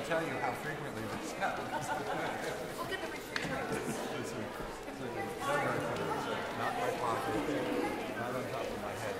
tell you how frequently this happens. We'll get the refrigerator. Not my pocket, not on top of my head.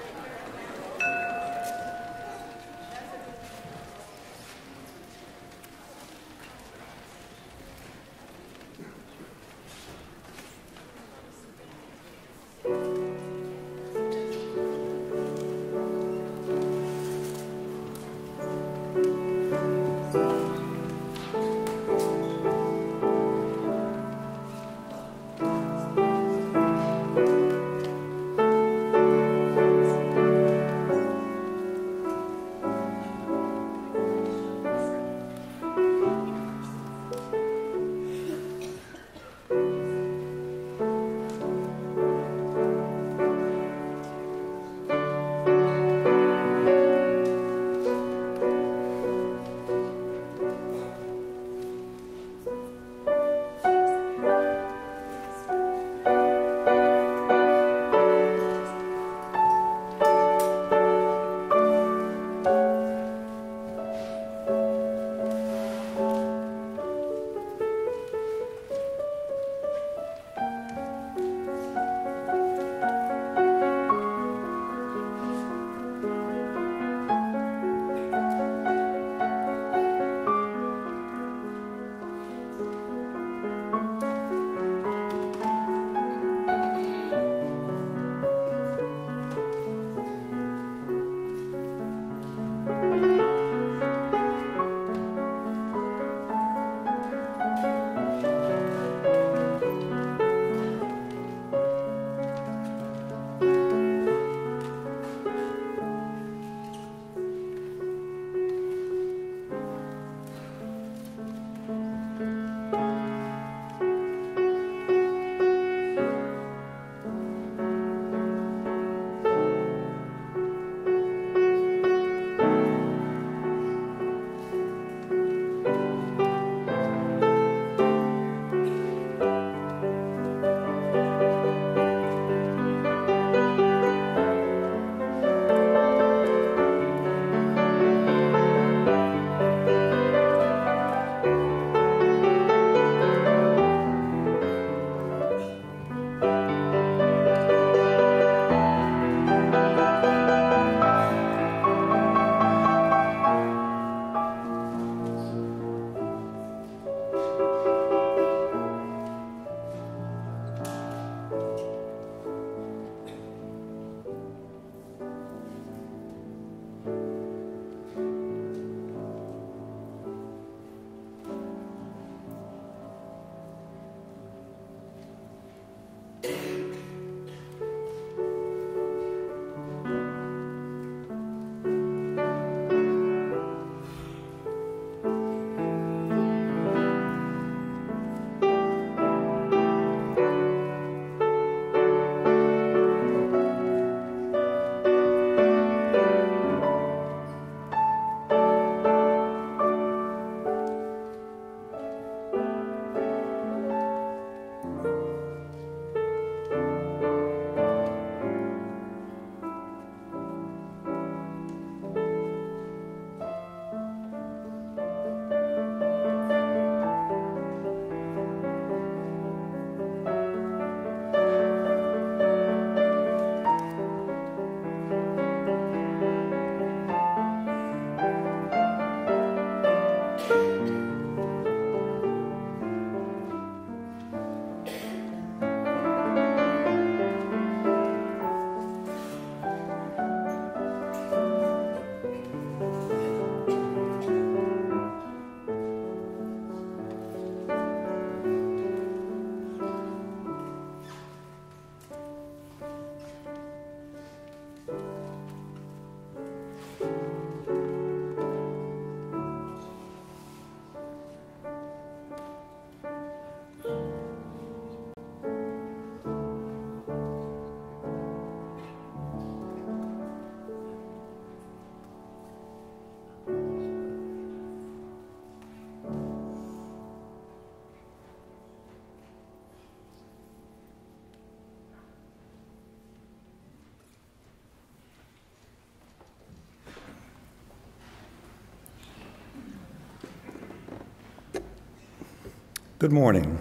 Good morning.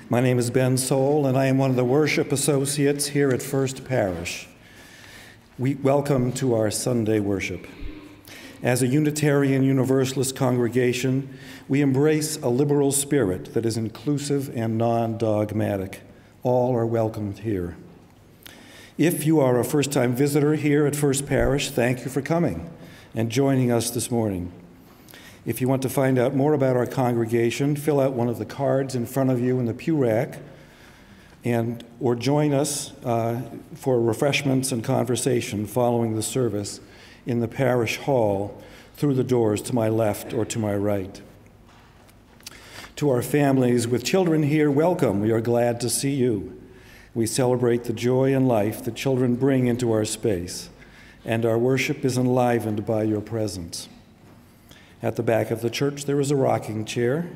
My name is Ben Soul, and I am one of the worship associates here at First Parish. Welcome to our Sunday worship. As a Unitarian Universalist congregation, we embrace a liberal spirit that is inclusive and non-dogmatic. All are welcomed here. If you are a first-time visitor here at First Parish, thank you for coming and joining us this morning. If you want to find out more about our congregation, fill out one of the cards in front of you in the pew rack, or join us for refreshments and conversation following the service in the parish hall through the doors to my left or to my right. To our families with children here, welcome. We are glad to see you. We celebrate the joy and life that children bring into our space, and our worship is enlivened by your presence. At the back of the church, there is a rocking chair,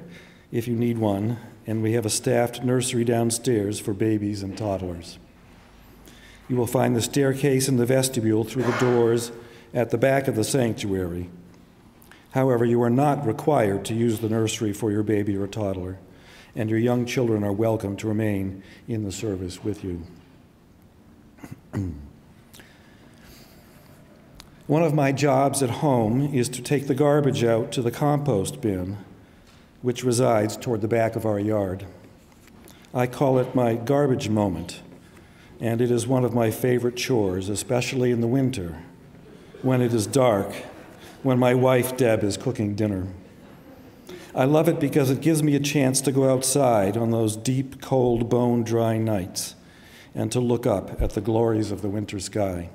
if you need one, and we have a staffed nursery downstairs for babies and toddlers. You will find the staircase in the vestibule through the doors at the back of the sanctuary. However, you are not required to use the nursery for your baby or toddler, and your young children are welcome to remain in the service with you. One of my jobs at home is to take the garbage out to the compost bin, which resides toward the back of our yard. I call it my garbage moment, and it is one of my favorite chores, especially in the winter, when it is dark, when my wife Deb is cooking dinner. I love it because it gives me a chance to go outside on those deep, cold, bone-dry nights and to look up at the glories of the winter sky.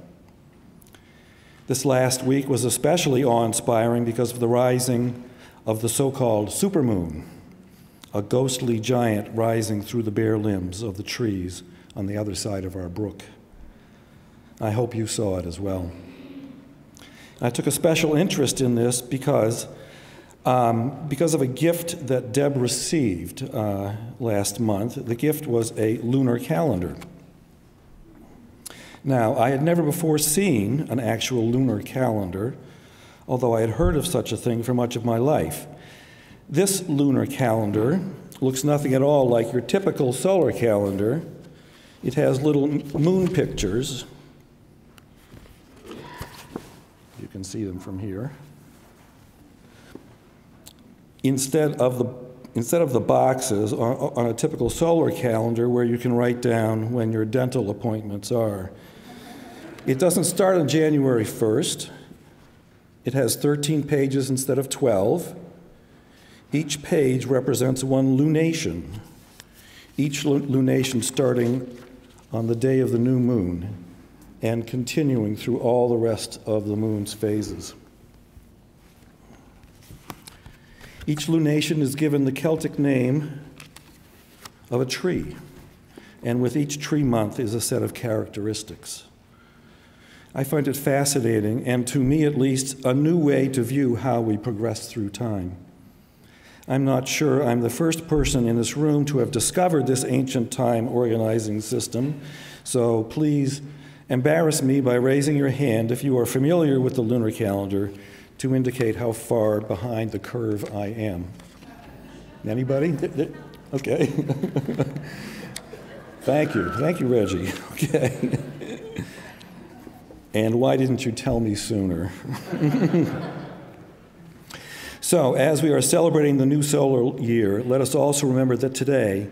This last week was especially awe-inspiring because of the rising of the so-called supermoon, a ghostly giant rising through the bare limbs of the trees on the other side of our brook. I hope you saw it as well. I took a special interest in this because of a gift that Deb received last month. The gift was a lunar calendar. Now, I had never before seen an actual lunar calendar, although I had heard of such a thing for much of my life. This lunar calendar looks nothing at all like your typical solar calendar. It has little moon pictures. You can see them from here. Instead of the boxes on a typical solar calendar where you can write down when your dental appointments are. It doesn't start on January 1st. It has 13 pages instead of 12. Each page represents one lunation, each lunation starting on the day of the new moon and continuing through all the rest of the moon's phases. Each lunation is given the Celtic name of a tree, and with each tree month is a set of characteristics. I find it fascinating, and to me at least, a new way to view how we progress through time. I'm not sure I'm the first person in this room to have discovered this ancient time organizing system, so please embarrass me by raising your hand if you are familiar with the lunar calendar to indicate how far behind the curve I am. Anybody? Okay. Thank you, Reggie. Okay. And why didn't you tell me sooner? So, as we are celebrating the new solar year, let us also remember that today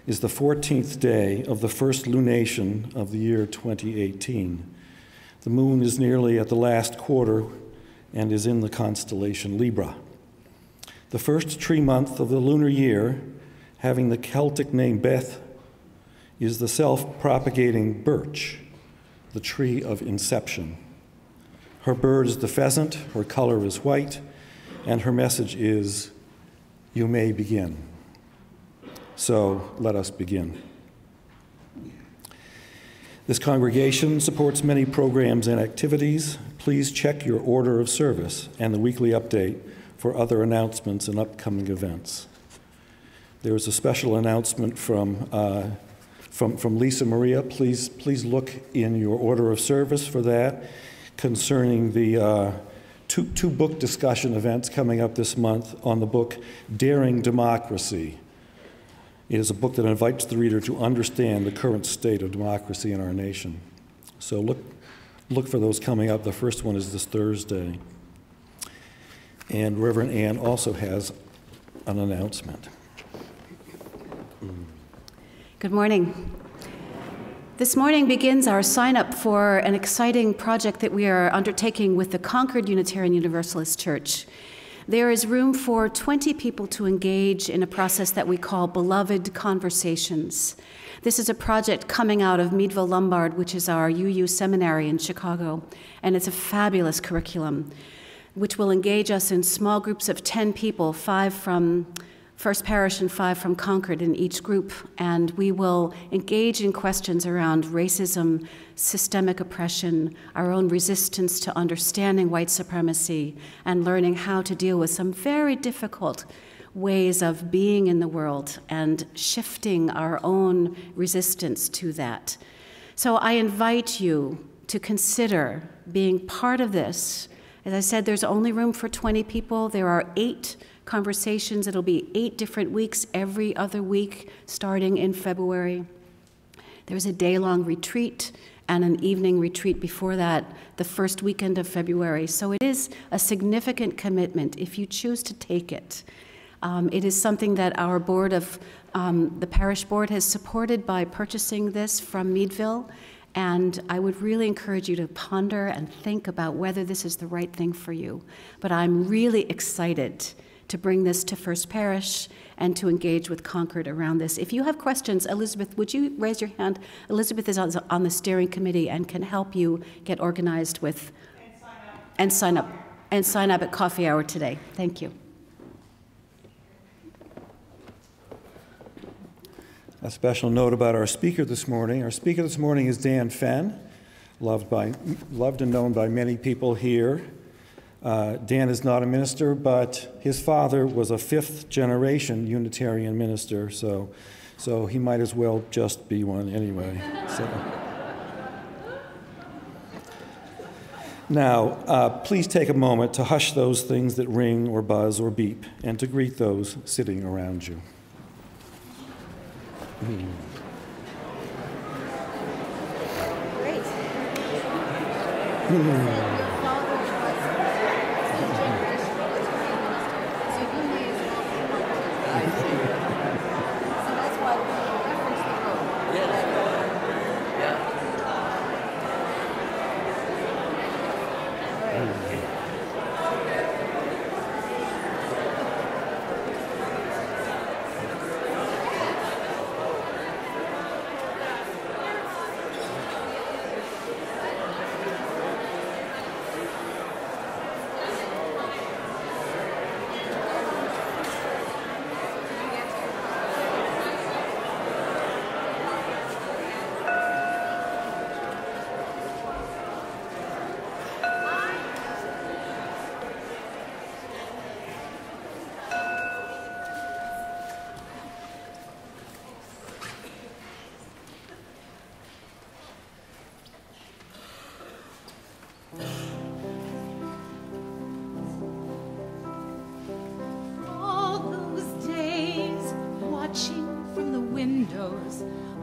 is the 14th day of the first lunation of the year 2018. The moon is nearly at the last quarter and is in the constellation Libra. The first tree month of the lunar year, having the Celtic name Beth, is the self-propagating birch, the tree of inception. Her bird is the pheasant, her color is white, and her message is, "You may begin." So let us begin. This congregation supports many programs and activities. Please check your order of service and the weekly update for other announcements and upcoming events. There is a special announcement from Lisa Maria. Please look in your order of service for that concerning the two book discussion events coming up this month on the book Daring Democracy. It is a book that invites the reader to understand the current state of democracy in our nation. So look for those coming up. The first one is this Thursday. And Reverend Ann also has an announcement. Good morning. This morning begins our sign-up for an exciting project that we are undertaking with the Concord Unitarian Universalist Church. There is room for 20 people to engage in a process that we call Beloved Conversations. This is a project coming out of Meadville Lombard, which is our UU seminary in Chicago, and it's a fabulous curriculum, which will engage us in small groups of 10 people, 5 from First Parish and 5 from Concord in each group, and we will engage in questions around racism, systemic oppression, our own resistance to understanding white supremacy, and learning how to deal with some very difficult ways of being in the world and shifting our own resistance to that. So I invite you to consider being part of this. As I said, there's only room for 20 people. There are 8 conversations. It'll be 8 different weeks, every other week, starting in February. There's a day-long retreat and an evening retreat before that, the first weekend of February. So it is a significant commitment if you choose to take it. It is something that our board of, the parish board has supported by purchasing this from Meadville. And I would really encourage you to ponder and think about whether this is the right thing for you. But I'm really excited to bring this to First Parish and to engage with Concord around this. If you have questions, Elizabeth, would you raise your hand? Elizabeth is on the steering committee and can help you get organized with and sign up at coffee hour today. Thank you. A special note about our speaker this morning. Our speaker this morning is Dan Fenn, loved and known by many people here. Dan is not a minister, but his father was a 5th-generation Unitarian minister, so he might as well just be one anyway. Now, please take a moment to hush those things that ring or buzz or beep, and to greet those sitting around you. Great.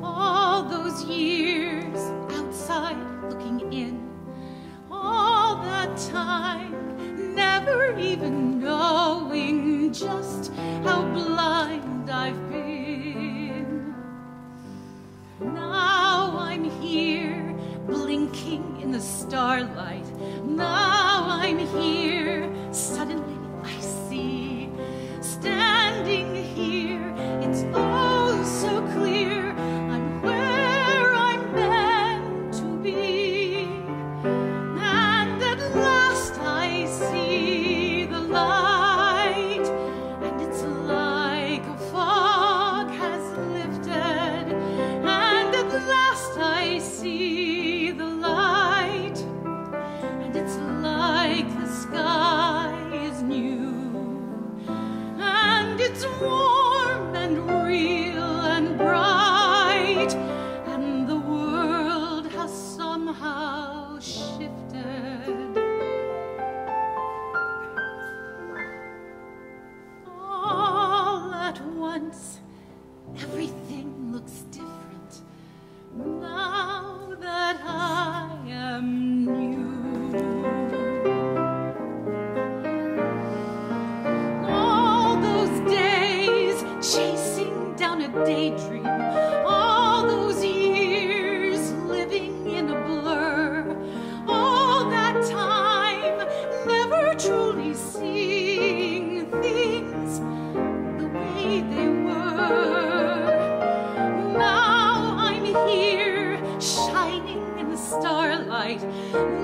All those years outside looking in, all that time never even knowing just how blind I've been. Now I'm here blinking in the starlight. Now I'm here, suddenly I see, standing here, it's oh so clear, I'm where I'm meant to be. And at last I see the light, and it's like a fog has lifted, and at last I see the light, and it's like the sky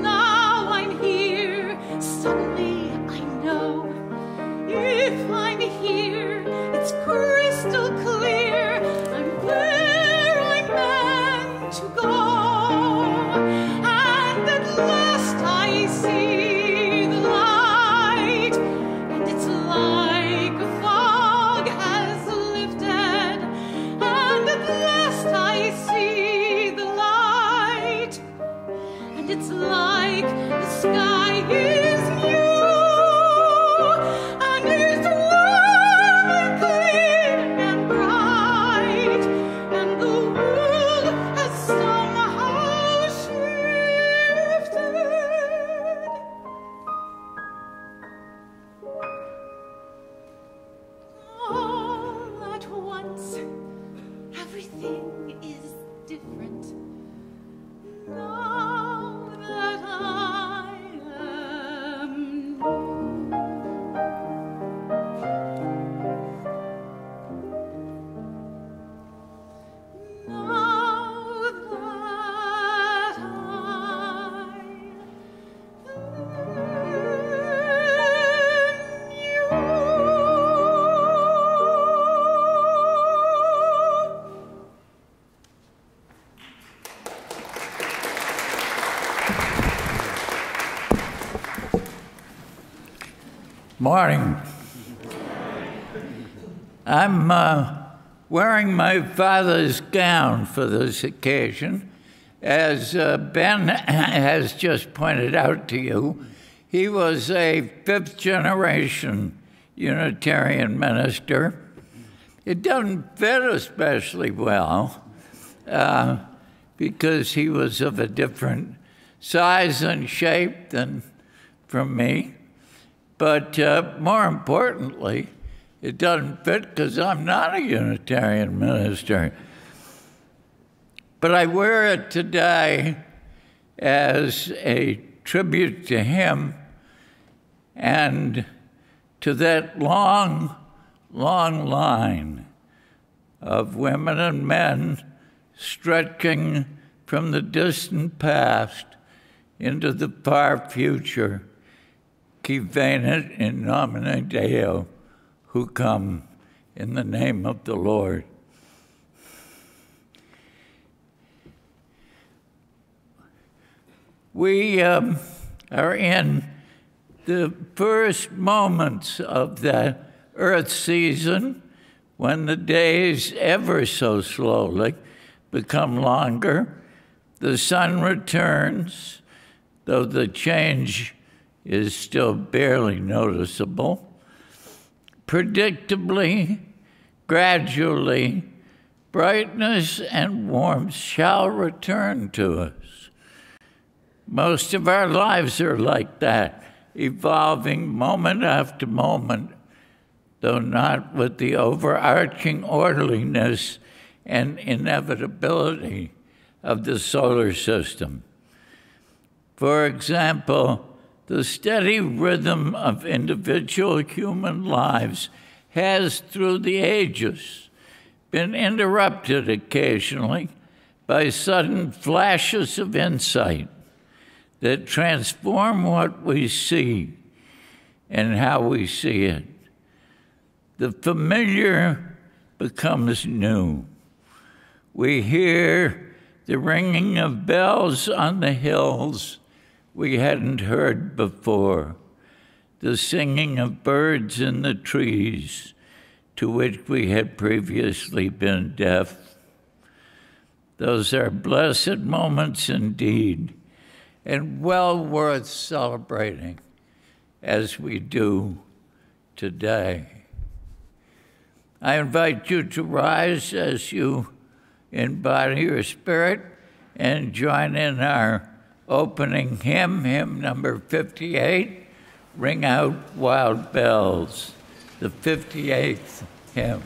Now I'm here, suddenly I know. If I'm here, it's crystal clear. I'm where I'm meant to go. And at last I see the light, and it's like a fog has lifted. And at last I see the light, and it's like the sky is new, and it's warm and clean and bright, and the world has somehow shifted. All at once, everything is different. Now that I am new. Now that I Morning. I'm wearing my father's gown for this occasion. As Ben has just pointed out to you, he was a fifth-generation Unitarian minister. It doesn't fit especially well because he was of a different size and shape than from me. But more importantly, it doesn't fit because I'm not a Unitarian minister. But I wear it today as a tribute to him and to that long, long line of women and men stretching from the distant past into the far future. Qui venit in nomine Deo, who come in the name of the Lord. We are in the first moments of the Earth season, when the days ever so slowly become longer. The sun returns, though the change is still barely noticeable. Predictably, gradually, brightness and warmth shall return to us. Most of our lives are like that, evolving moment after moment, though not with the overarching orderliness and inevitability of the solar system. For example, the steady rhythm of individual human lives has, through the ages, been interrupted occasionally by sudden flashes of insight that transform what we see and how we see it. The familiar becomes new. We hear the ringing of bells on the hills we hadn't heard before, the singing of birds in the trees to which we had previously been deaf. Those are blessed moments indeed, and well worth celebrating as we do today. I invite you to rise as you embody your spirit and join in our opening hymn, hymn number 58, Ring Out Wild Bells, the 58th hymn.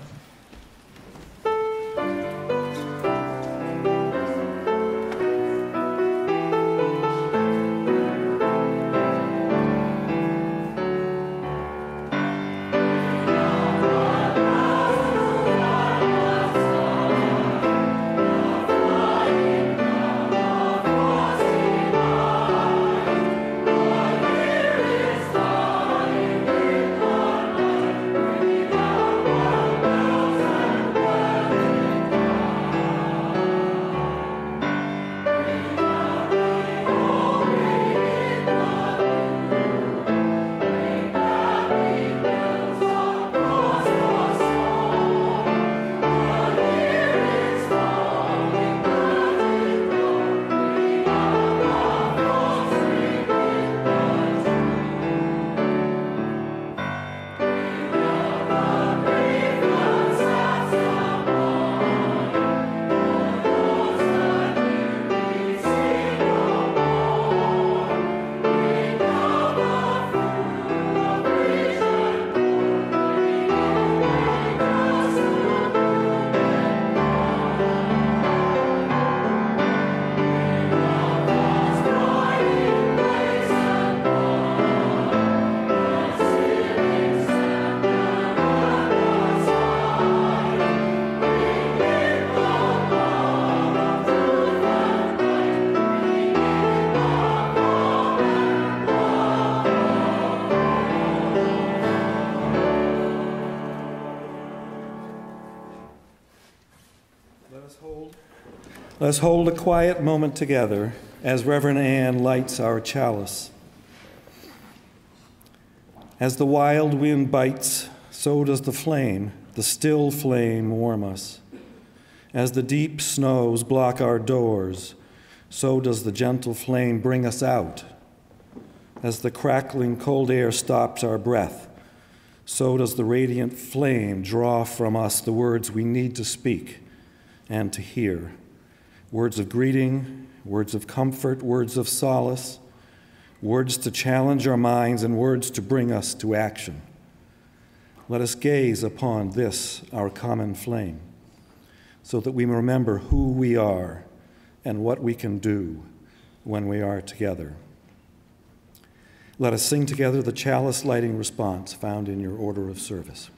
Let's hold a quiet moment together as Reverend Ann lights our chalice. As the wild wind bites, so does the still flame warm us. As the deep snows block our doors, so does the gentle flame bring us out. As the crackling cold air stops our breath, so does the radiant flame draw from us the words we need to speak and to hear. Words of greeting, words of comfort, words of solace, words to challenge our minds, and words to bring us to action. Let us gaze upon this, our common flame, so that we remember who we are and what we can do when we are together. Let us sing together the chalice lighting response found in your order of service.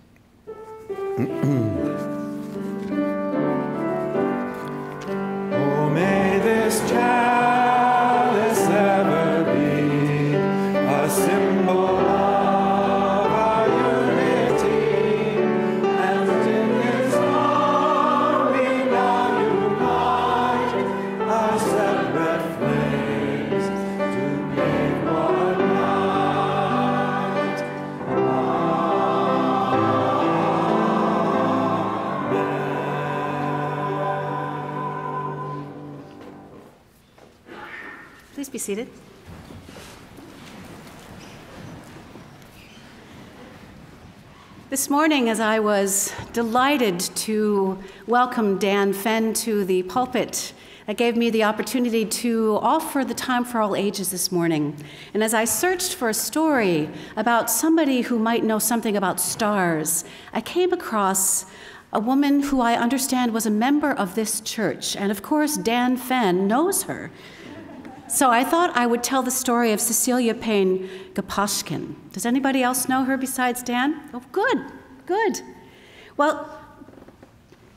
Oh, may this chalice ever be a symbol of our unity, and in its song we now unite our separate flames to make one light. Please be seated. This morning, as I was delighted to welcome Dan Fenn to the pulpit, it gave me the opportunity to offer the Time for All Ages this morning. And as I searched for a story about somebody who might know something about stars, I came across a woman who I understand was a member of this church. And of course, Dan Fenn knows her. So I thought I would tell the story of Cecilia Payne Gaposchkin. Does anybody else know her besides Dan? Oh, good, good. Well,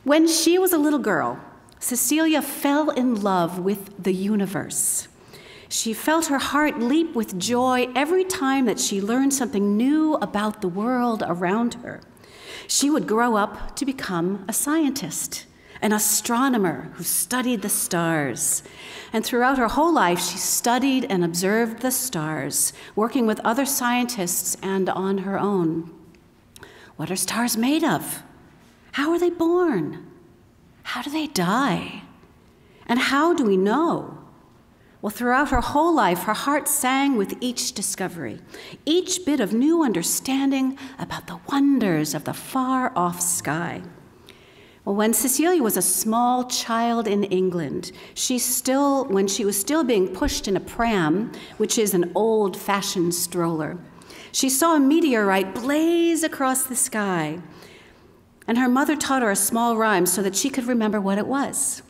when she was a little girl, Cecilia fell in love with the universe. She felt her heart leap with joy every time that she learned something new about the world around her. She would grow up to become a scientist, an astronomer who studied the stars. And throughout her whole life, she studied and observed the stars, working with other scientists and on her own. What are stars made of? How are they born? How do they die? And how do we know? Well, throughout her whole life, her heart sang with each discovery, each bit of new understanding about the wonders of the far-off sky. Well, when Cecilia was a small child in England, when she was still being pushed in a pram, which is an old-fashioned stroller, she saw a meteorite blaze across the sky. And her mother taught her a small rhyme so that she could remember what it was.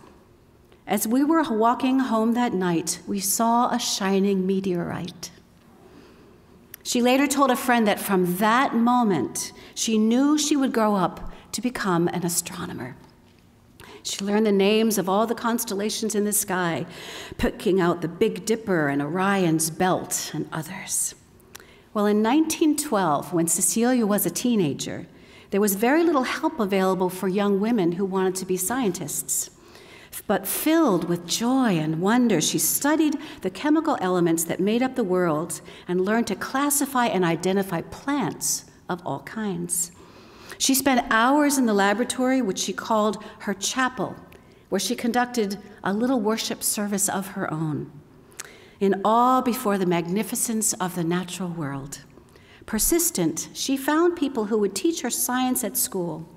As we were walking home that night, we saw a shining meteorite. She later told a friend that from that moment, she knew she would grow up to become an astronomer. She learned the names of all the constellations in the sky, picking out the Big Dipper and Orion's Belt and others. Well, in 1912, when Cecilia was a teenager, there was very little help available for young women who wanted to be scientists. But filled with joy and wonder, she studied the chemical elements that made up the world and learned to classify and identify plants of all kinds. She spent hours in the laboratory, which she called her chapel, where she conducted a little worship service of her own, in awe before the magnificence of the natural world. Persistent, she found people who would teach her science at school,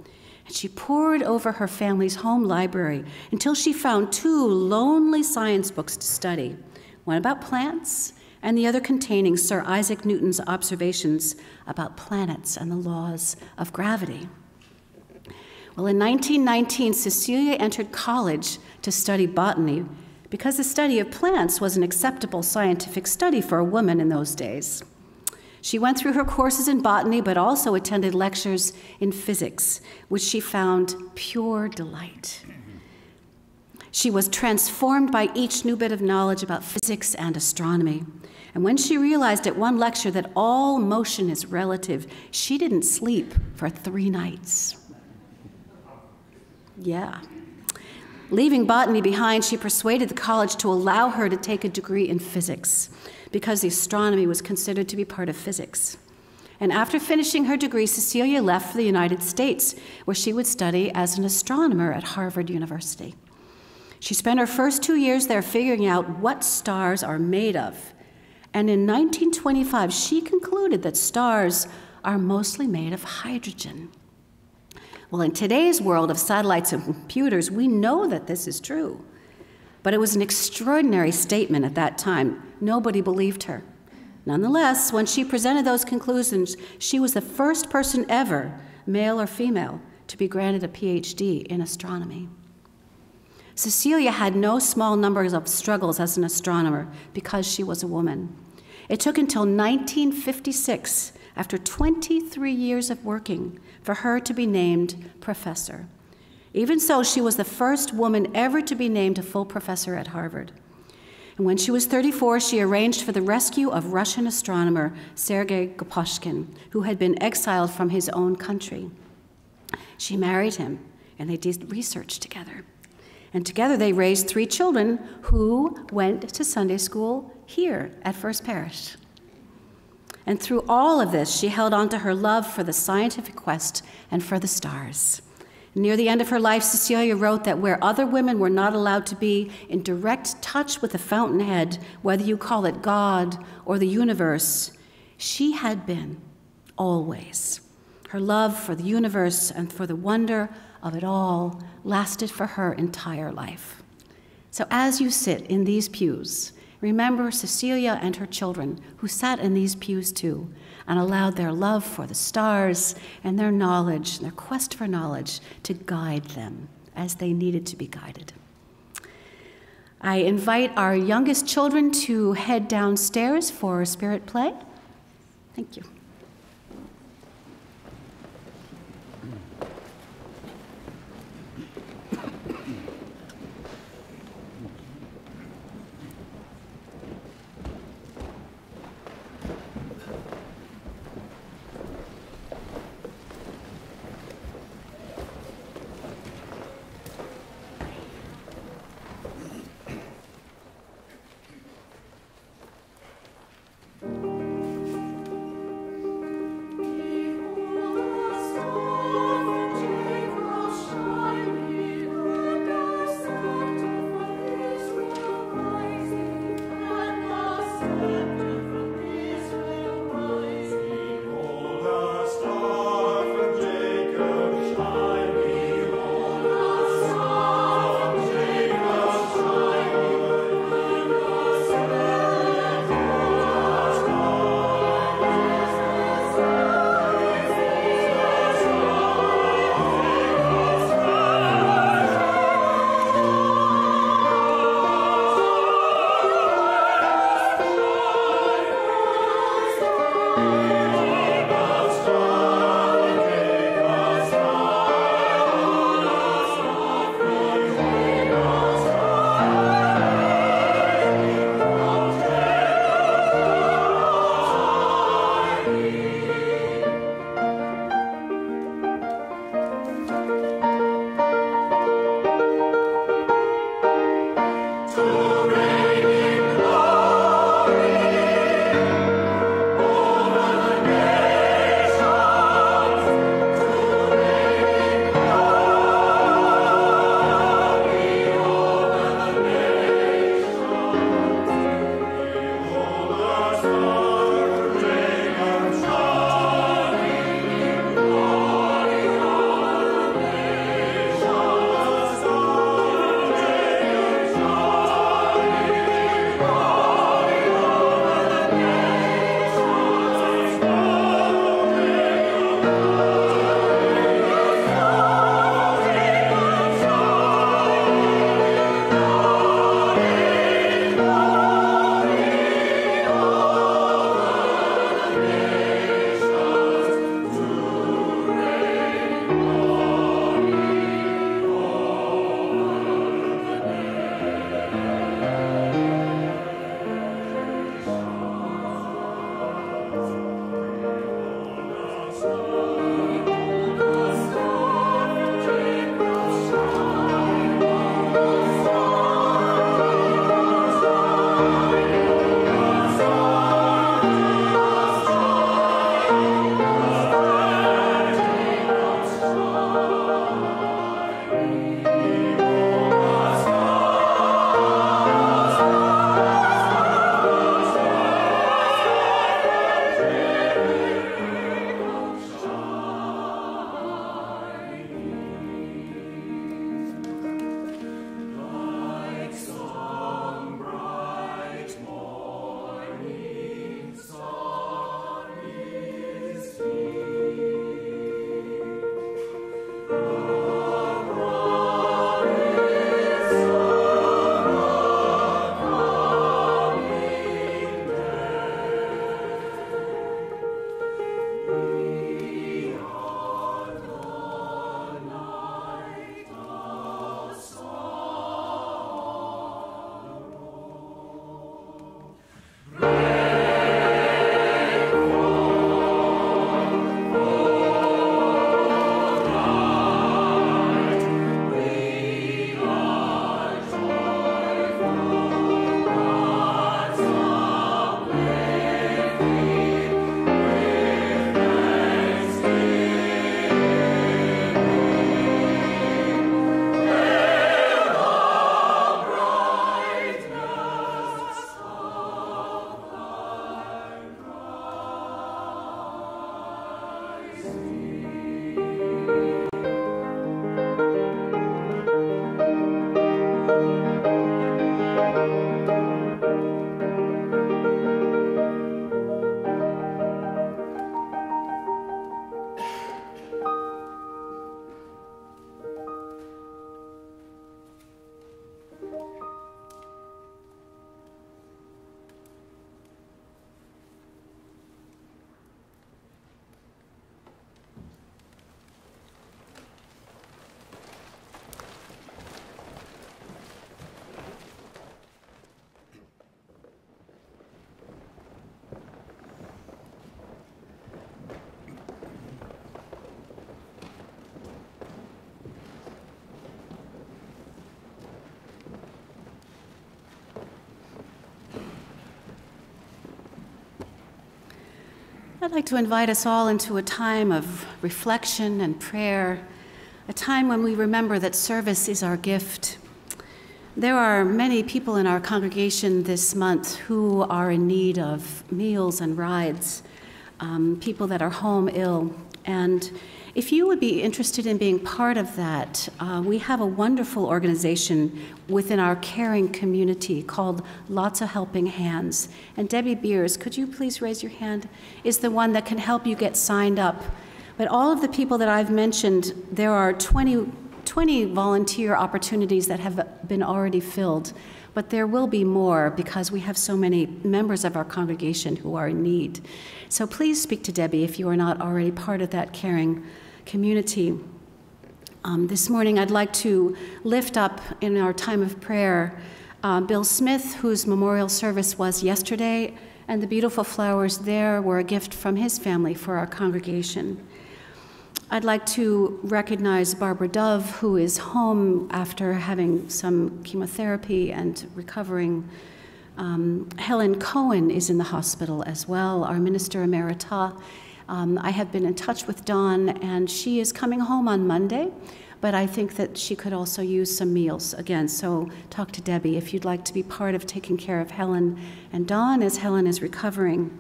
and she pored over her family's home library until she found 2 lonely science books to study, one about plants and the other containing Sir Isaac Newton's observations about planets and the laws of gravity. Well, in 1919, Cecilia entered college to study botany because the study of plants was an acceptable scientific study for a woman in those days. She went through her courses in botany, but also attended lectures in physics, which she found pure delight. She was transformed by each new bit of knowledge about physics and astronomy. And when she realized at one lecture that all motion is relative, she didn't sleep for 3 nights. Yeah. Leaving botany behind, she persuaded the college to allow her to take a degree in physics because the astronomy was considered to be part of physics. And after finishing her degree, Cecilia left for the United States, where she would study as an astronomer at Harvard University. She spent her first 2 years there figuring out what stars are made of. And in 1925, she concluded that stars are mostly made of hydrogen. Well, in today's world of satellites and computers, we know that this is true. But it was an extraordinary statement at that time. Nobody believed her. Nonetheless, when she presented those conclusions, she was the first person ever, male or female, to be granted a PhD in astronomy. Cecilia had no small numbers of struggles as an astronomer because she was a woman. It took until 1956, after 23 years of working, for her to be named professor. Even so, she was the first woman ever to be named a full professor at Harvard. And when she was 34, she arranged for the rescue of Russian astronomer Sergei Gaposchkin, who had been exiled from his own country. She married him, and they did research together. And together they raised 3 children who went to Sunday school here at First Parish. And through all of this, she held on to her love for the scientific quest and for the stars. Near the end of her life, Cecilia wrote that where other women were not allowed to be in direct touch with the fountainhead, whether you call it God or the universe, she had been, always. Her love for the universe and for the wonder of it all lasted for her entire life. So as you sit in these pews, remember Cecilia and her children who sat in these pews too and allowed their love for the stars and their knowledge, their quest for knowledge, to guide them as they needed to be guided. I invite our youngest children to head downstairs for spirit play. Thank you. Star I'd like to invite us all into a time of reflection and prayer, a time when we remember that service is our gift. There are many people in our congregation this month who are in need of meals and rides, people that are home ill. And if you would be interested in being part of that, we have a wonderful organization within our caring community called Lots of Helping Hands. And Debbie Beers, could you please raise your hand, is the one that can help you get signed up. But all of the people that I've mentioned, there are 20 volunteer opportunities that have been already filled. But there will be more because we have so many members of our congregation who are in need. So please speak to Debbie if you are not already part of that caring community. This morning I'd like to lift up in our time of prayer Bill Smith, whose memorial service was yesterday, and the beautiful flowers there were a gift from his family for our congregation. I'd like to recognize Barbara Dove, who is home after having some chemotherapy and recovering. Helen Cohen is in the hospital as well, our minister emerita. I have been in touch with Dawn, and she is coming home on Monday, but I think that she could also use some meals again. So talk to Debbie if you'd like to be part of taking care of Helen and Dawn as Helen is recovering.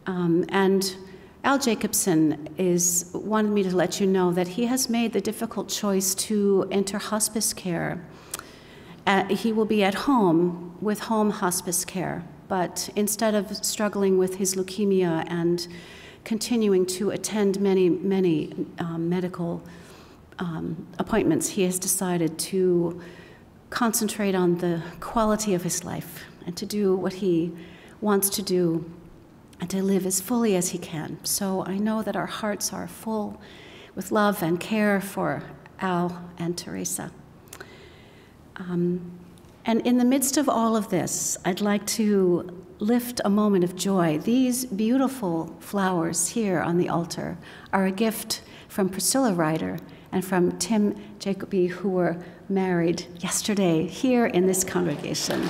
And Al Jacobson wanted me to let you know that he has made the difficult choice to enter hospice care. He will be at home with home hospice care, but instead of struggling with his leukemia and continuing to attend many medical appointments, he has decided to concentrate on the quality of his life and to do what he wants to do and to live as fully as he can. So I know that our hearts are full with love and care for Al and Teresa. And in the midst of all of this, I'd like to lift a moment of joy. These beautiful flowers here on the altar are a gift from Priscilla Ryder and from Tim Jacoby, who were married yesterday here in this congregation.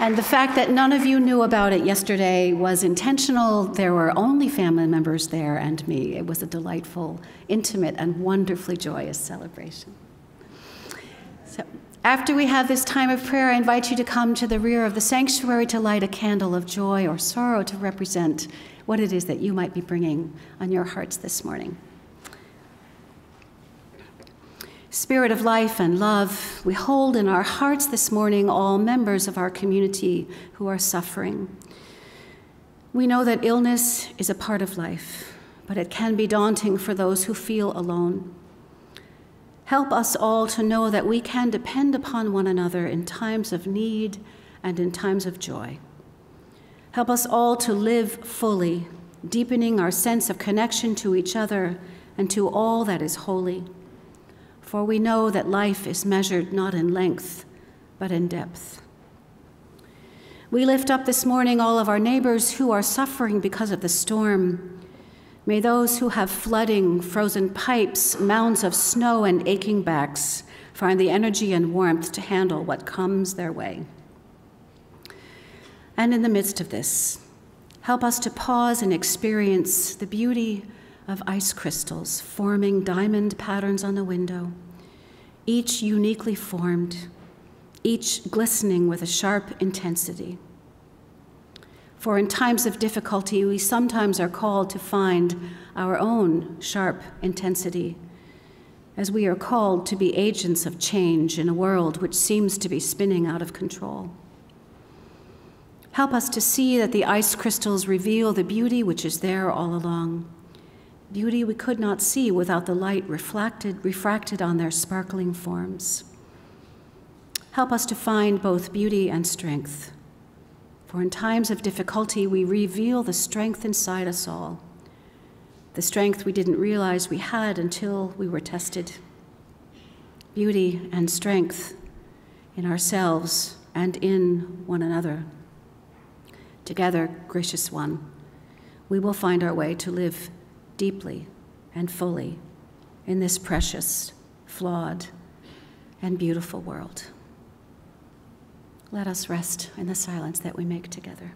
And the fact that none of you knew about it yesterday was intentional. There were only family members there and me. It was a delightful, intimate, and wonderfully joyous celebration. So after we have this time of prayer, I invite you to come to the rear of the sanctuary to light a candle of joy or sorrow to represent what it is that you might be bringing on your hearts this morning. Spirit of life and love, we hold in our hearts this morning all members of our community who are suffering. We know that illness is a part of life, but it can be daunting for those who feel alone. Help us all to know that we can depend upon one another in times of need and in times of joy. Help us all to live fully, deepening our sense of connection to each other and to all that is holy. For we know that life is measured not in length, but in depth. We lift up this morning all of our neighbors who are suffering because of the storm. May those who have flooding, frozen pipes, mounds of snow, and aching backs find the energy and warmth to handle what comes their way. And in the midst of this, help us to pause and experience the beauty of ice crystals forming diamond patterns on the window, each uniquely formed, each glistening with a sharp intensity. For in times of difficulty, we sometimes are called to find our own sharp intensity, as we are called to be agents of change in a world which seems to be spinning out of control. Help us to see that the ice crystals reveal the beauty which is there all along, beauty we could not see without the light refracted on their sparkling forms. Help us to find both beauty and strength, for in times of difficulty we reveal the strength inside us all, the strength we didn't realize we had until we were tested. Beauty and strength in ourselves and in one another. Together, gracious one, we will find our way to live deeply and fully in this precious, flawed, and beautiful world. Let us rest in the silence that we make together.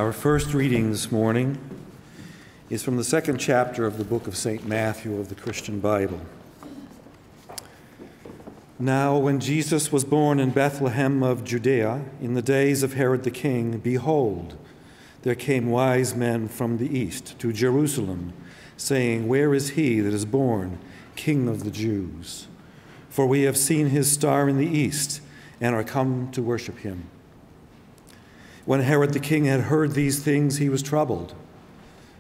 Our first reading this morning is from the second chapter of the book of St. Matthew of the Christian Bible. Now, when Jesus was born in Bethlehem of Judea, in the days of Herod the king, behold, there came wise men from the east to Jerusalem, saying, "Where is he that is born, King of the Jews? For we have seen his star in the east, and are come to worship him." When Herod the king had heard these things, he was troubled,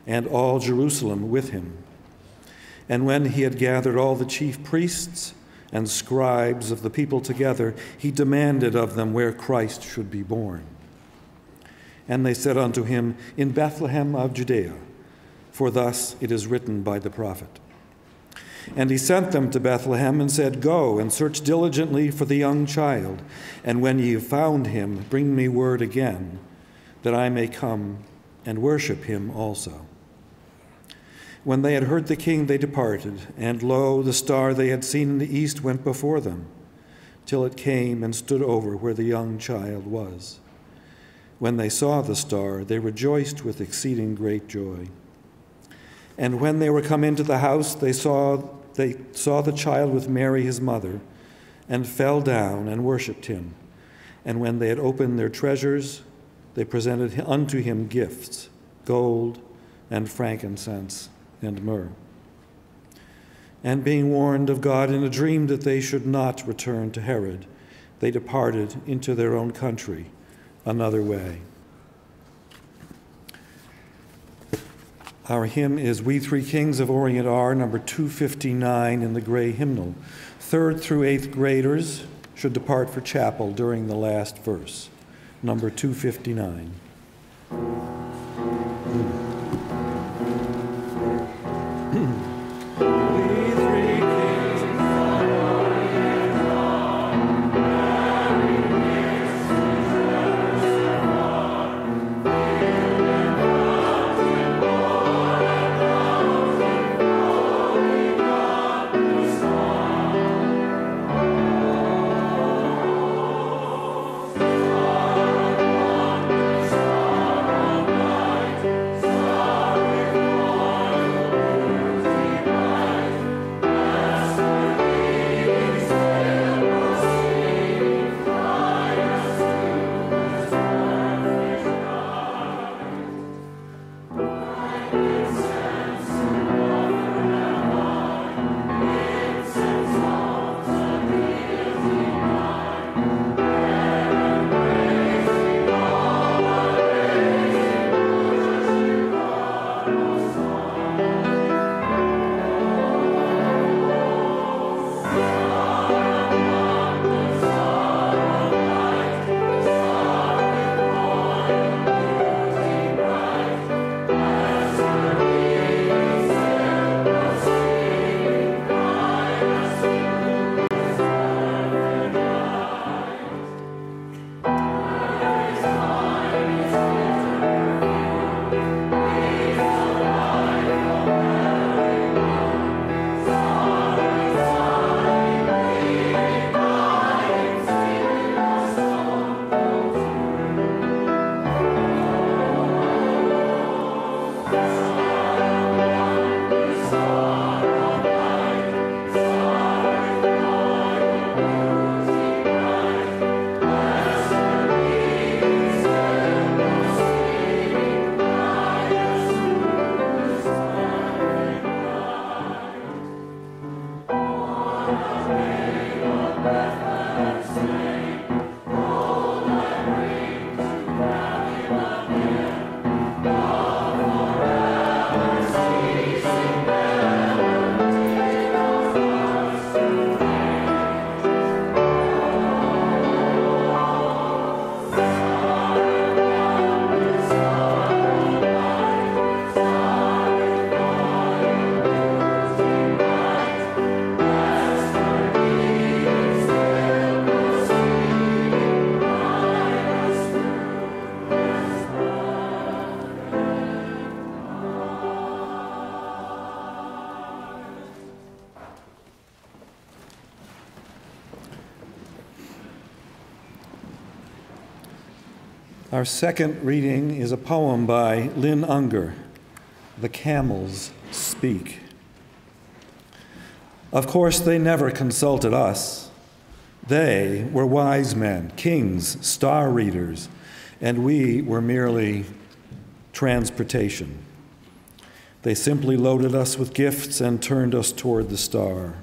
and all Jerusalem with him. And when he had gathered all the chief priests and scribes of the people together, he demanded of them where Christ should be born. And they said unto him, "In Bethlehem of Judea, for thus it is written by the prophet. And he sent them to Bethlehem and said, Go and search diligently for the young child, and when ye have found him, bring me word again, that I may come and worship him also." When they had heard the king, they departed, and lo, the star they had seen in the east went before them, till it came and stood over where the young child was. When they saw the star, they rejoiced with exceeding great joy. And when they were come into the house, they saw the child with Mary his mother, and fell down and worshipped him. And when they had opened their treasures, they presented unto him gifts, gold and frankincense and myrrh. And being warned of God in a dream that they should not return to Herod, they departed into their own country another way. Our hymn is "We Three Kings of Orient Are," number 259 in the gray hymnal. 3rd through 8th graders should depart for chapel during the last verse, number 259. Our second reading is a poem by Lynn Unger, The Camels Speak. Of course, they never consulted us. They were wise men, kings, star readers, and we were merely transportation. They simply loaded us with gifts and turned us toward the star.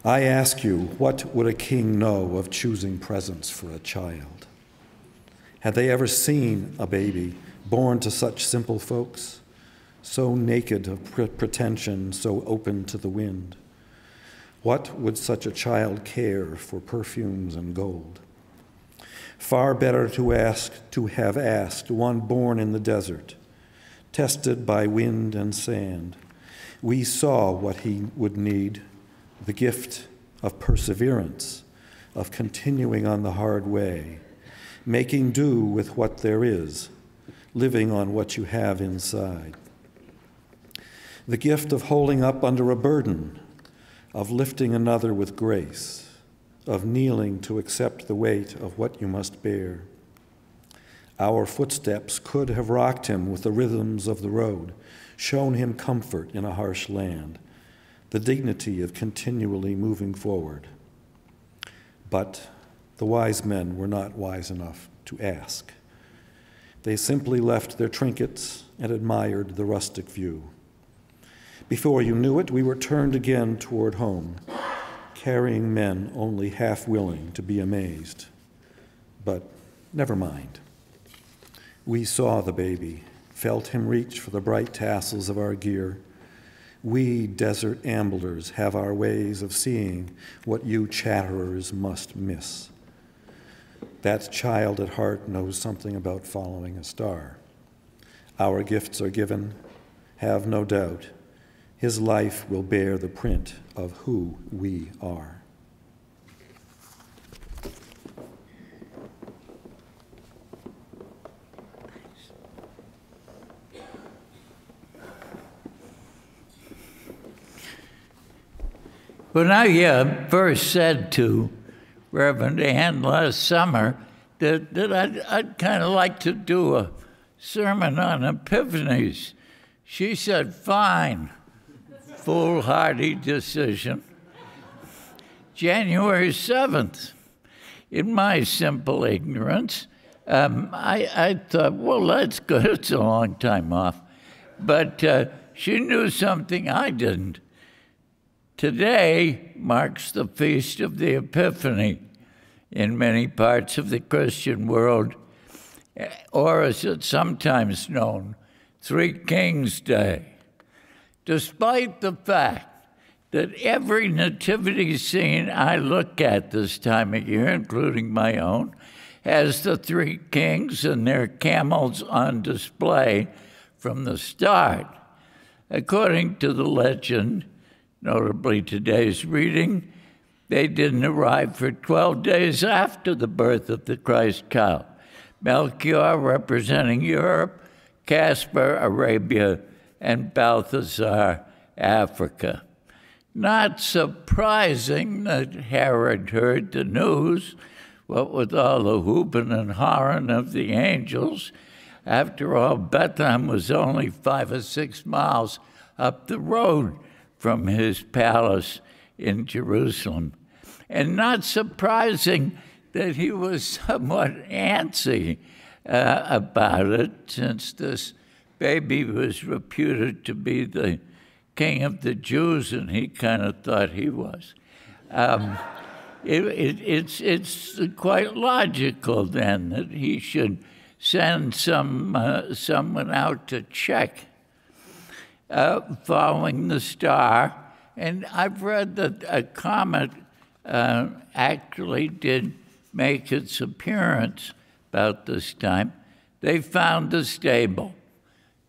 I ask you, what would a king know of choosing presents for a child? Had they ever seen a baby born to such simple folks, so naked of pretension, so open to the wind? What would such a child care for perfumes and gold? Far better to have asked one born in the desert, tested by wind and sand. We saw what he would need, the gift of perseverance, of continuing on the hard way, making do with what there is, living on what you have inside. The gift of holding up under a burden, of lifting another with grace, of kneeling to accept the weight of what you must bear. Our footsteps could have rocked him with the rhythms of the road, shown him comfort in a harsh land, the dignity of continually moving forward. But the wise men were not wise enough to ask. They simply left their trinkets and admired the rustic view. Before you knew it, we were turned again toward home, carrying men only half willing to be amazed. But never mind. We saw the baby, felt him reach for the bright tassels of our gear. We desert amblers have our ways of seeing what you chatterers must miss. That child at heart knows something about following a star. Our gifts are given, have no doubt. His life will bear the print of who we are. When I first said to Reverend Ann last summer that I'd kind of like to do a sermon on Epiphanies, she said, fine, foolhardy decision. January 7th, in my simple ignorance, I thought, well, that's good, it's a long time off. But she knew something I didn't. Today marks the Feast of the Epiphany in many parts of the Christian world, or as it's sometimes known, Three Kings Day. Despite the fact that every nativity scene I look at this time of year, including my own, has the three kings and their camels on display from the start. According to the legend, notably today's reading, they didn't arrive for 12 days after the birth of the Christ child. Melchior representing Europe, Caspar, Arabia, and Balthasar, Africa. Not surprising that Herod heard the news, what with all the whooping and hollering of the angels. After all, Bethlehem was only 5 or 6 miles up the road from his palace in Jerusalem. And not surprising that he was somewhat antsy about it, since this baby was reputed to be the king of the Jews, and he kind of thought he was. It's quite logical then that he should send someone out to check following the star. And I've read that a comet actually did make its appearance about this time. They found the stable.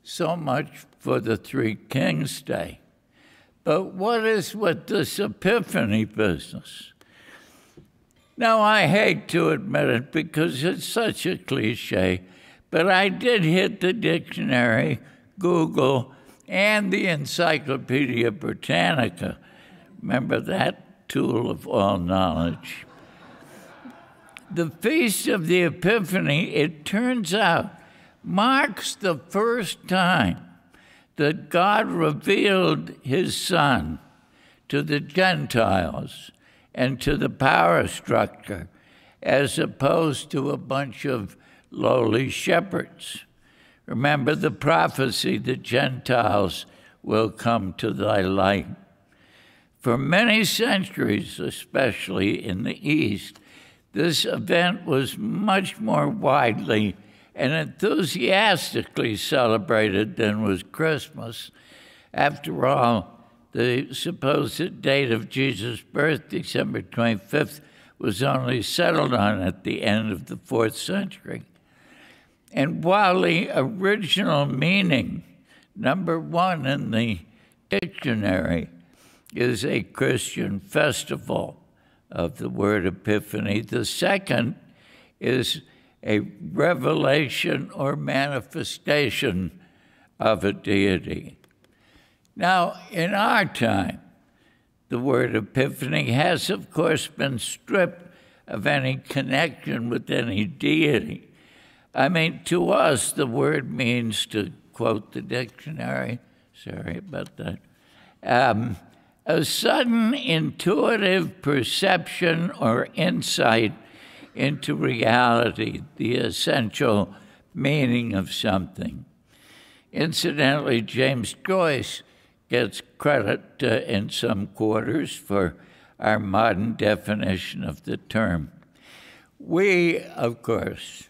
So much for the Three Kings Day. But what is with this Epiphany business? Now, I hate to admit it because it's such a cliche, but I did hit the dictionary, Google, and the Encyclopedia Britannica. Remember that tool of all knowledge? the Feast of the Epiphany, it turns out, marks the first time that God revealed his Son to the Gentiles and to the power structure, as opposed to a bunch of lowly shepherds. Remember the prophecy, the Gentiles will come to thy light. For many centuries, especially in the East, this event was much more widely and enthusiastically celebrated than was Christmas. After all, the supposed date of Jesus' birth, December 25th, was only settled on at the end of the 4th century. And while the original meaning, number one in the dictionary, is a Christian festival of the word Epiphany, the second is a revelation or manifestation of a deity. Now, in our time, the word Epiphany has, of course, been stripped of any connection with any deity. I mean, to us, the word means, to quote the dictionary, sorry about that, a sudden intuitive perception or insight into reality, the essential meaning of something. Incidentally, James Joyce gets credit in some quarters for our modern definition of the term. We, of course,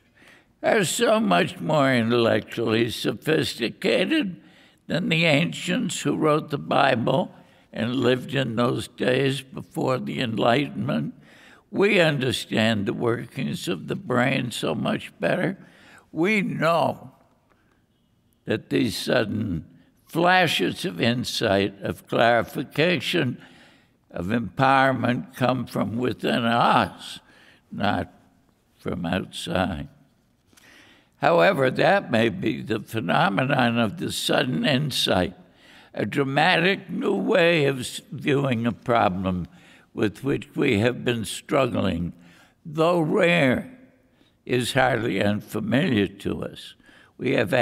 are so much more intellectually sophisticated than the ancients who wrote the Bible and lived in those days before the Enlightenment. We understand the workings of the brain so much better. We know that these sudden flashes of insight, of clarification, of empowerment come from within us, not from outside. However, that may be the phenomenon of the sudden insight, a dramatic new way of viewing a problem with which we have been struggling, though rare, is hardly unfamiliar to us. We have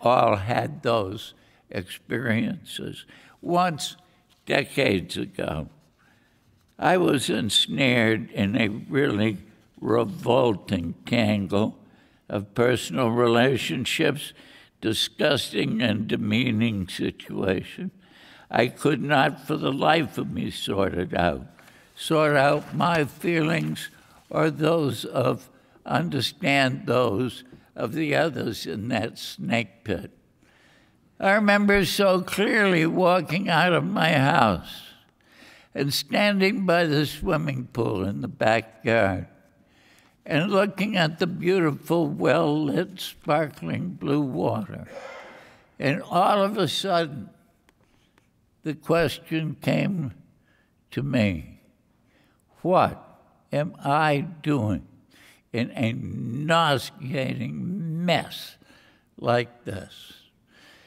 all had those experiences. Once, decades ago, I was ensnared in a really revolting tangle of personal relationships, disgusting and demeaning situation. I could not for the life of me sort out my feelings or understand those of the others in that snake pit. I remember so clearly walking out of my house and standing by the swimming pool in the backyard and looking at the beautiful, well-lit, sparkling blue water. And all of a sudden, the question came to me, what am I doing in a nauseating mess like this?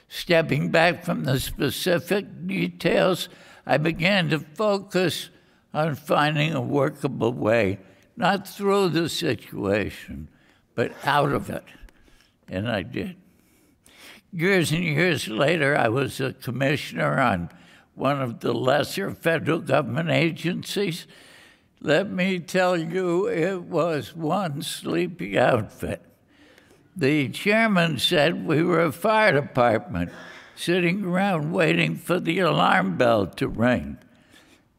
Stepping back from the specific details, I began to focus on finding a workable way, not through the situation, but out of it. And I did. Years and years later, I was a commissioner on one of the lesser federal government agencies. Let me tell you, it was one sleepy outfit. The chairman said we were a fire department sitting around waiting for the alarm bell to ring.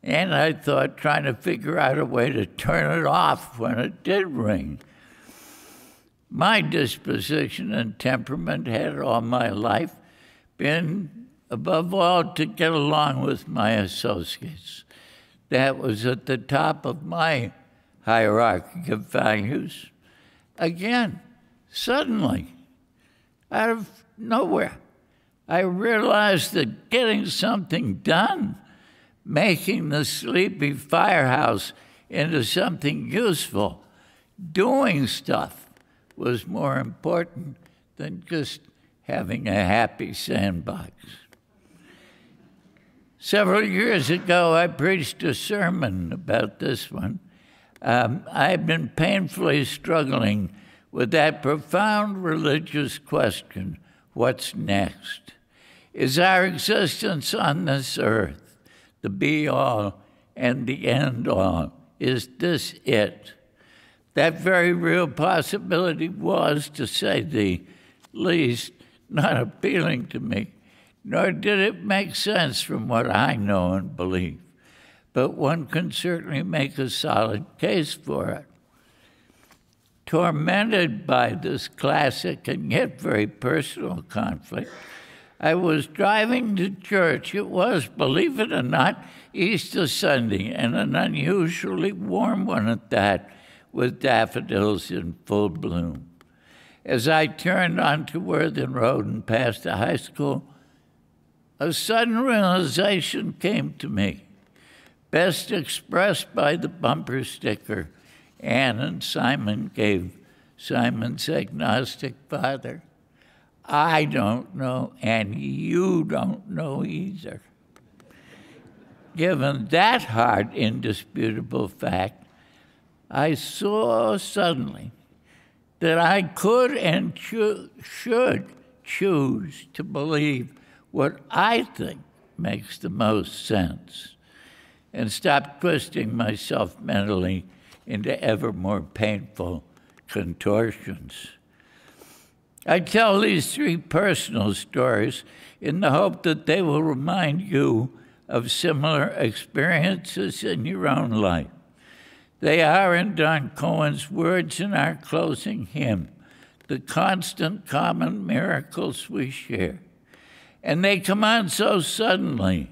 And I thought, trying to figure out a way to turn it off when it did ring. My disposition and temperament had all my life been, above all, to get along with my associates. That was at the top of my hierarchy of values. Again, suddenly, out of nowhere, I realized that getting something done, making the sleepy firehouse into something useful, doing stuff, was more important than just having a happy sandbox. Several years ago, I preached a sermon about this one. I've been painfully struggling with that profound religious question, what's next? Is our existence on this earth the be-all and the end-all? Is this it? That very real possibility was, to say the least, not appealing to me, nor did it make sense from what I know and believe. But one can certainly make a solid case for it. Tormented by this classic and yet very personal conflict, I was driving to church. It was, believe it or not, Easter Sunday, and an unusually warm one at that, with daffodils in full bloom. As I turned onto Worthing Road and passed the high school, a sudden realization came to me, best expressed by the bumper sticker Anne and Simon gave Simon's agnostic father. I don't know, and you don't know either. Given that hard, indisputable fact, I saw suddenly that I could and should choose to believe what I think makes the most sense, and stop twisting myself mentally into ever more painful contortions. I tell these three personal stories in the hope that they will remind you of similar experiences in your own life. They are, in Don Cohen's words in our closing hymn, the constant common miracles we share. And they come on so suddenly,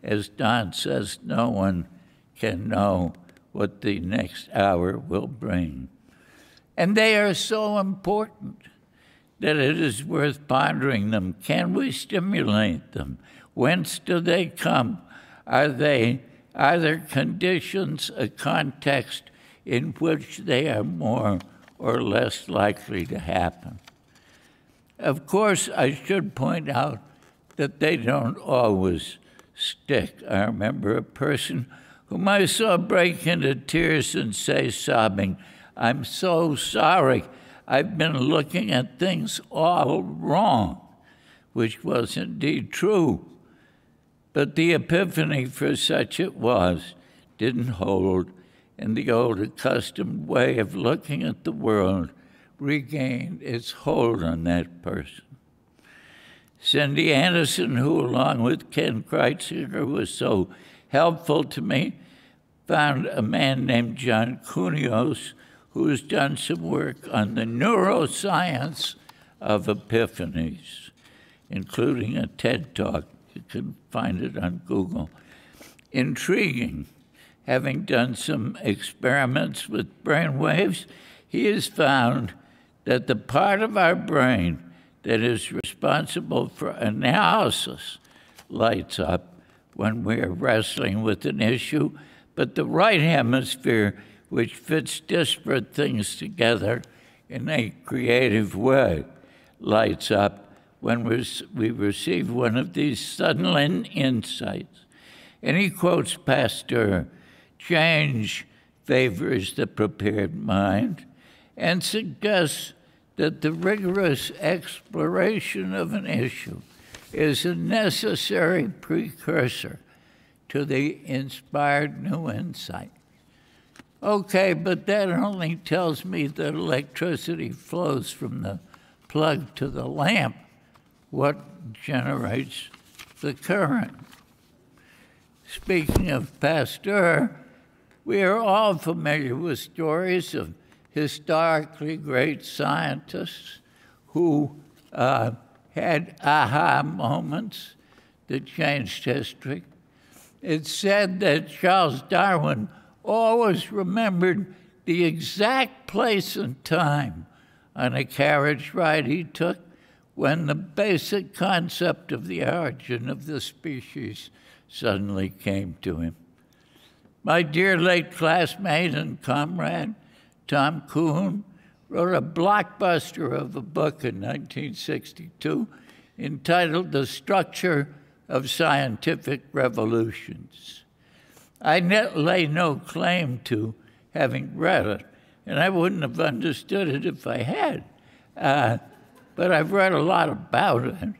as Don says, no one can know what the next hour will bring. And they are so important that it is worth pondering them. Can we stimulate them? Whence do they come? Are there conditions, a context in which they are more or less likely to happen? Of course, I should point out that they don't always stick. I remember a person whom I saw break into tears and say, sobbing, "I'm so sorry. I've been looking at things all wrong," which was indeed true. But the epiphany, for such it was, didn't hold, and the old accustomed way of looking at the world regained its hold on that person. Cindy Anderson, who along with Ken Kreitziger was so helpful to me, found a man named John Kunios who's done some work on the neuroscience of epiphanies, including a TED Talk. You can find it on Google. Intriguing. Having done some experiments with brain waves, he has found that the part of our brain that is responsible for analysis lights up when we are wrestling with an issue, but the right hemisphere, which fits disparate things together in a creative way, lights up when we receive one of these sudden insights. And he quotes Pasteur, "Change favors the prepared mind," and suggests that the rigorous exploration of an issue is a necessary precursor to the inspired new insight. Okay, but that only tells me that electricity flows from the plug to the lamp. What generates the current? Speaking of Pasteur, we are all familiar with stories of historically great scientists who had aha moments that changed history. It's said that Charles Darwin always remembered the exact place and time on a carriage ride he took when the basic concept of the origin of the species suddenly came to him. My dear late classmate and comrade, Tom Kuhn, wrote a blockbuster of a book in 1962 entitled The Structure of Scientific Revolutions. I lay no claim to having read it, and I wouldn't have understood it if I had. But I've read a lot about it,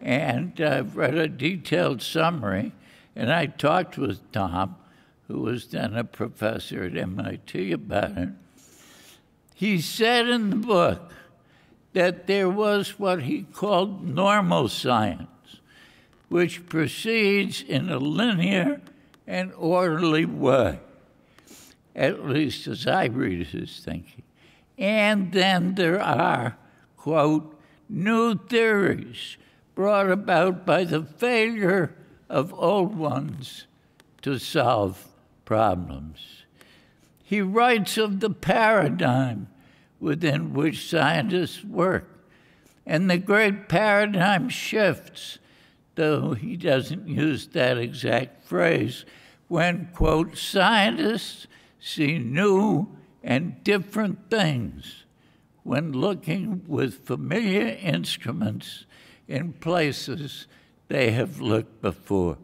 and I've read a detailed summary, and I talked with Tom, who was then a professor at MIT, about it. He said in the book that there was what he called normal science, which proceeds in a linear and orderly way, at least as I read his thinking. And then there are, quote, new theories brought about by the failure of old ones to solve problems. He writes of the paradigm within which scientists work, and the great paradigm shifts, though he doesn't use that exact phrase, when, quote, scientists see new and different things when looking with familiar instruments in places they have looked before.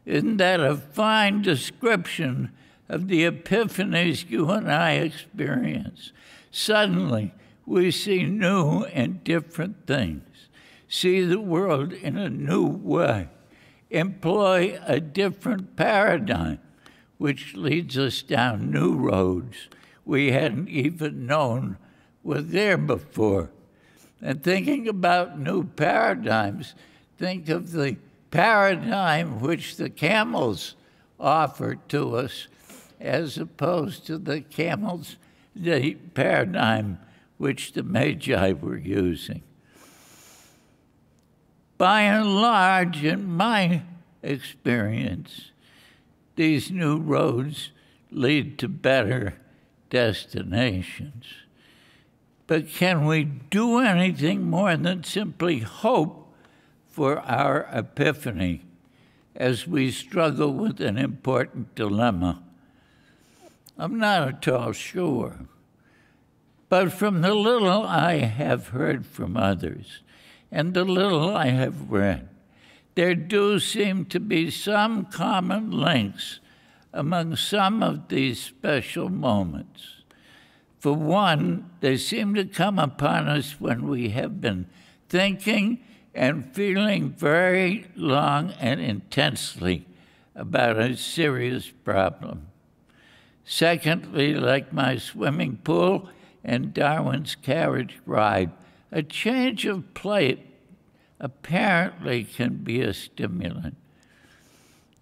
Isn't that a fine description of the epiphanies you and I experience? Suddenly, we see new and different things, see the world in a new way, employ a different paradigm, which leads us down new roads we hadn't even known were there before. And thinking about new paradigms, think of the paradigm which the camels offered to us as opposed to the paradigm which the Magi were using. By and large, in my experience, these new roads lead to better destinations. But can we do anything more than simply hope for our epiphany as we struggle with an important dilemma? I'm not at all sure. But from the little I have heard from others and the little I have read, there do seem to be some common links among some of these special moments. For one, they seem to come upon us when we have been thinking and feeling very long and intensely about a serious problem. Secondly, like my swimming pool and Darwin's carriage ride, a change of plate apparently can be a stimulant.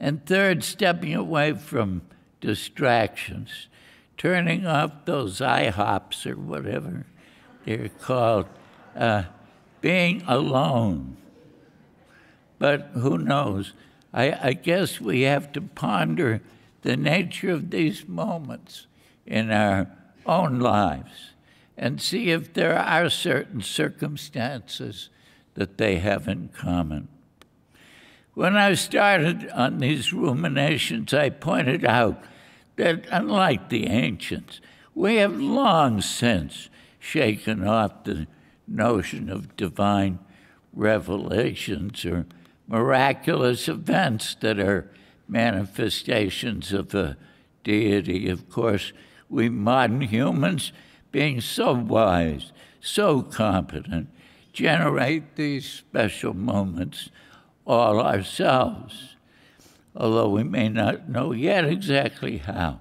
And third, stepping away from distractions, turning off those IHOPs or whatever they're called, being alone. But who knows? I guess we have to ponder the nature of these moments in our own lives and see if there are certain circumstances that they have in common. When I started on these ruminations, I pointed out that unlike the ancients, we have long since shaken off the notion of divine revelations or miraculous events that are manifestations of a deity. Of course, we modern humans, being so wise, so competent, generate these special moments all ourselves, although we may not know yet exactly how.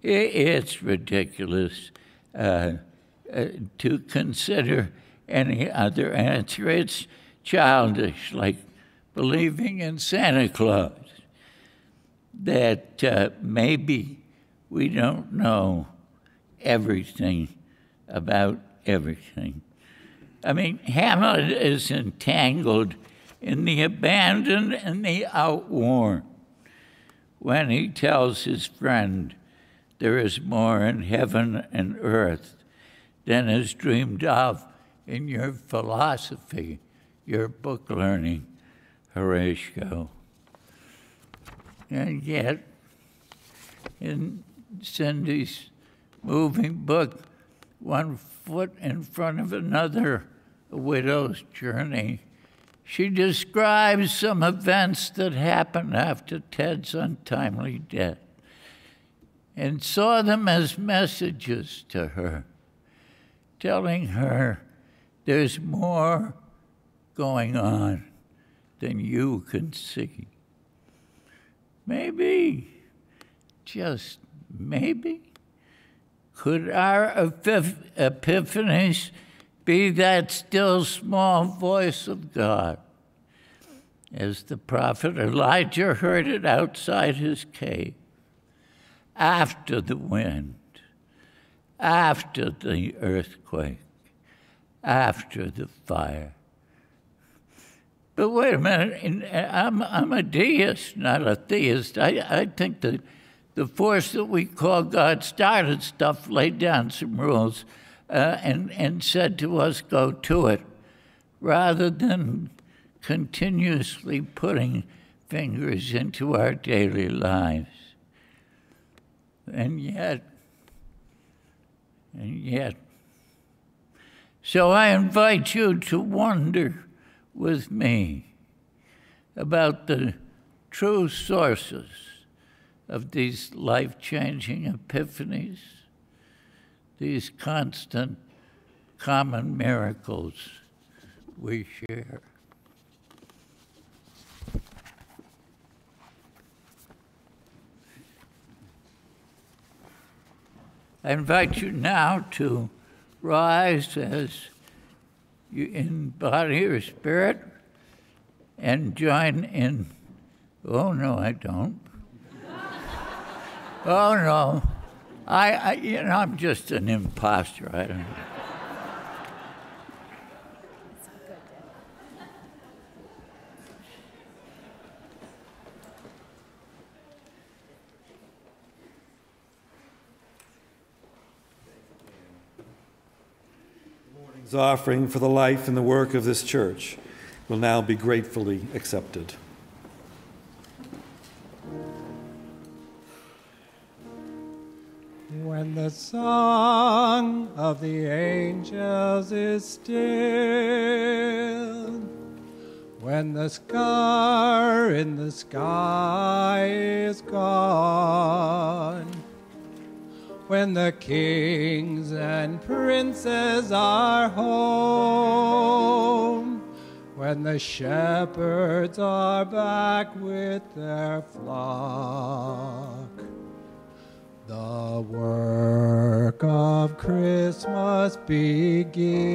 It's ridiculous to consider any other answer. It's childish, like believing in Santa Claus, that maybe we don't know everything about everything. I mean, Hamlet is entangled in the abandoned and the outworn when he tells his friend there is more in heaven and earth than is dreamed of in your philosophy, your book learning, Horatio. And yet, in Cindy's moving book, One Foot in Front of Another, A Widow's Journey, she describes some events that happened after Ted's untimely death. and saw them as messages to her, telling her there's more going on than you can see. Maybe, just maybe, could our epiphanies be that still small voice of God, as the prophet Elijah heard it outside his cave, after the wind, after the earthquake, after the fire. But wait a minute, I'm a deist, not a theist. I think that the force that we call God started stuff, laid down some rules, and said to us, go to it, rather than continuously putting fingers into our daily lives. And yet, so I invite you to wonder with me about the true sources of these life-changing epiphanies, these constant common miracles we share. I invite you now to rise as you embody your spirit and join in. Oh, no, I don't. Oh, no. I'm just an imposter. I don't know. His offering for the life and the work of this church will now be gratefully accepted. When the song of the angels is still, when the scar in the sky is gone, when the kings and princes are home, when the shepherds are back with their flock, the work of Christmas begins,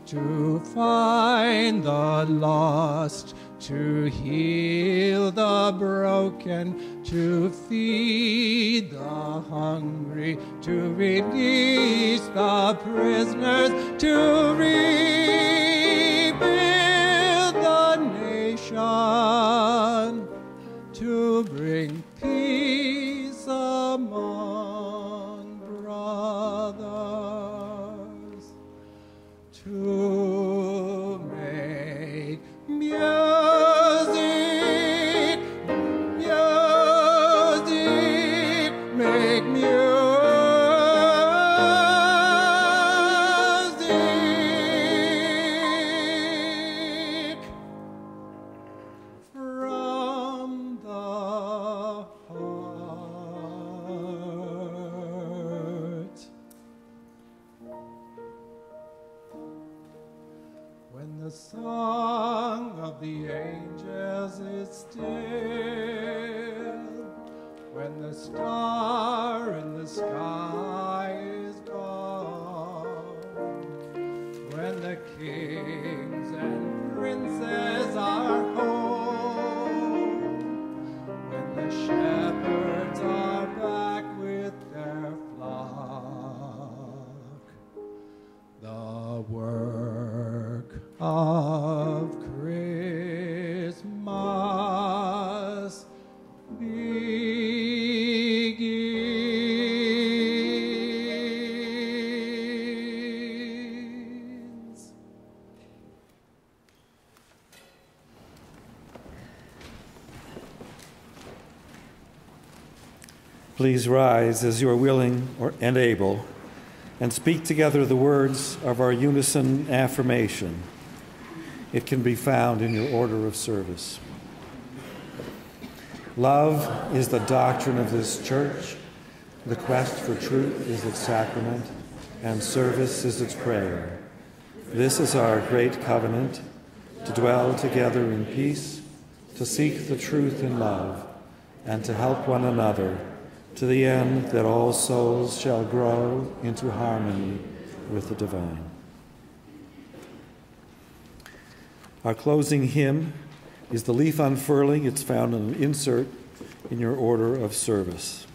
to find the lost, to heal the broken, to feed the hungry, to release the prisoners, to rebuild the nation, to bring peace among brothers, to make music, make music from the heart. When the song of the angels is still, when the star in the sky is gone, when the kings and princes are home, when the shepherds are back with their flock, the work of Christmas begins. Please rise as you are willing and able, and speak together the words of our unison affirmation. It can be found in your order of service. Love is the doctrine of this church. The quest for truth is its sacrament, and service is its prayer. This is our great covenant, to dwell together in peace, to seek the truth in love, and to help one another to the end that all souls shall grow into harmony with the divine. Our closing hymn is the leaf unfurling. It's found in an insert in your order of service.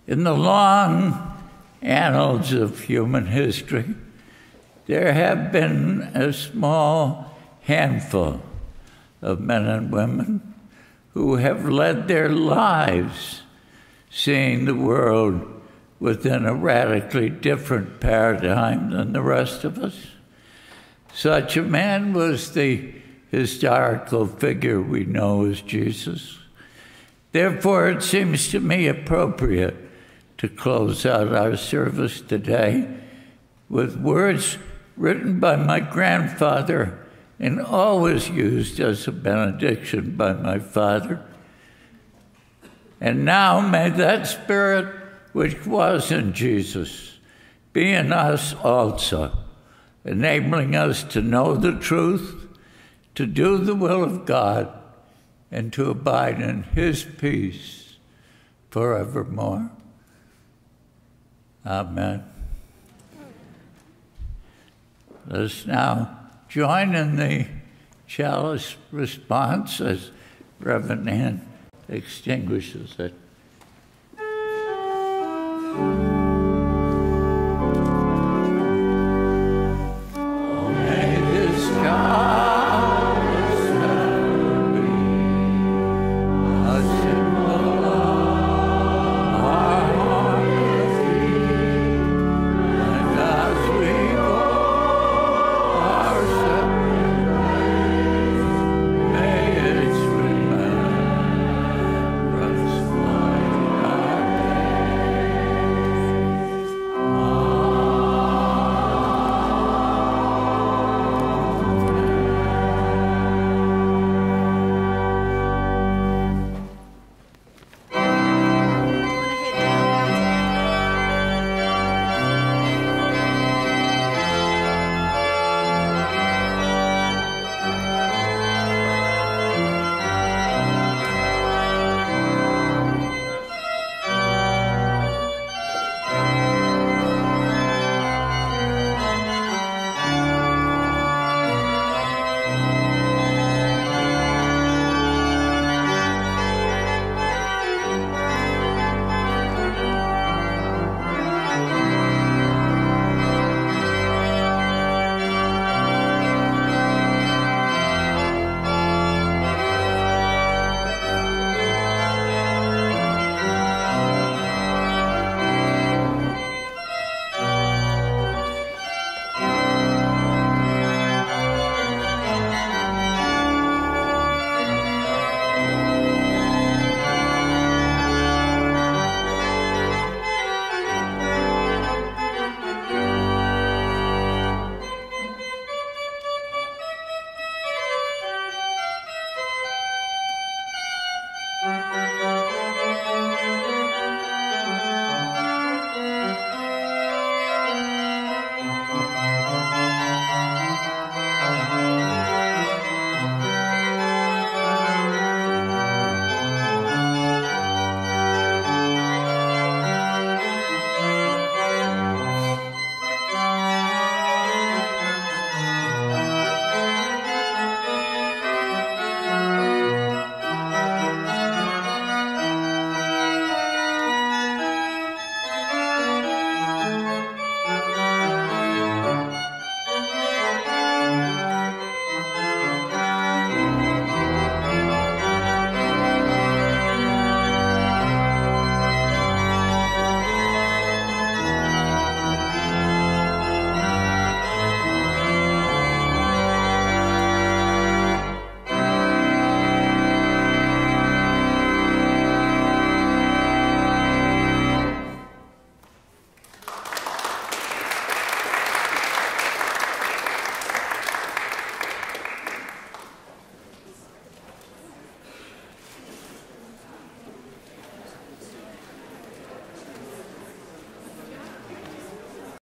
In the long annals of human history, there have been a small handful of men and women who have led their lives seeing the world within a radically different paradigm than the rest of us. Such a man was the historical figure we know as Jesus. Therefore, it seems to me appropriate to close out our service today with words written by my grandfather and always used as a benediction by my father. And now may that Spirit which was in Jesus be in us also, enabling us to know the truth, to do the will of God, and to abide in his peace forevermore. Amen. Let us now join in the chalice response as Reverend Ann extinguishes it.